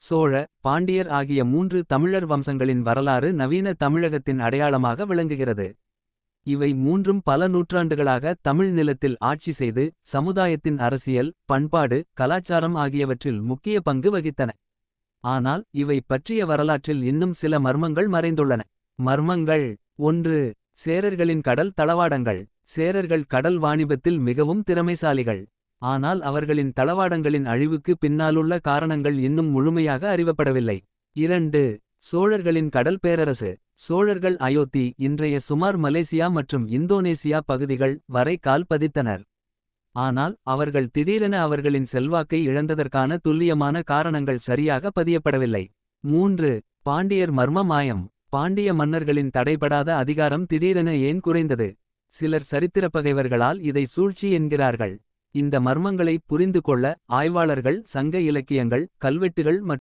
சோழ, பாண்டியர் ஆகிய 3 தமிழர் வம்சங்களின் வரலாறு நவீன தமிழகத்தின் அடையாளமாக விளங்குகிறது. இவை மூன்றும் பல நூற்றாண்டுகளாக தமிழ் நிலத்தில் ஆட்சி செய்து. சமுதாயத்தின் அரசியல், பண்பாடு, கலாச்சாரம் ஆகியவற்றில் முக்கிய பங்கு வகித்தன. ஆனால் இவை பற்றிய வரலாற்றில் இன்னும் சில மர்மங்கள் மறைந்துள்ளன. மர்மங்கள் 1. சேரர்களின் கடல் தளவாடங்கள். சேரர்கள் கடல் வாணிபத்தில் மிகவும் திறமைசாலிகள். ஆனால் அவர்களின் தளவாடங்களின் அழிவுக்கு பின்னாலுள்ள காரணங்கள் இன்னும் முழுமையாக அறிவப்படவில்லை. 2. சோழர்களின் கடல் பேரரசு. சோழர்கள் அயோத்தி, இன்றைய சுமார் மலேசியா மற்றும் இந்தோனேசியா பகுதிகள் வரை கால் பதித்தனர். ஆனால் அவர்கள் திடீரென அவர்களின் செல்வாக்கை இழந்ததற்கான துல்லியமான காரணங்கள் சரியாக பதியப்படவில்லை. 3. பாண்டியர் மர்ம மாயம். பாண்டிய மன்னர்களின் தடைபடாத அதிகாரம் திடீரென ஏன் குறைந்தது. சிலர் சரித்திரப்பகைவர்களால் இதை சூழ்ச்சி என்கிறார்கள். இந்த மர்மங்களை புரிந்து கொள்ள ஆய்வாளர்கள் சங்க இலக்கியங்கள், கல்வெட்டுகள் மற்றும்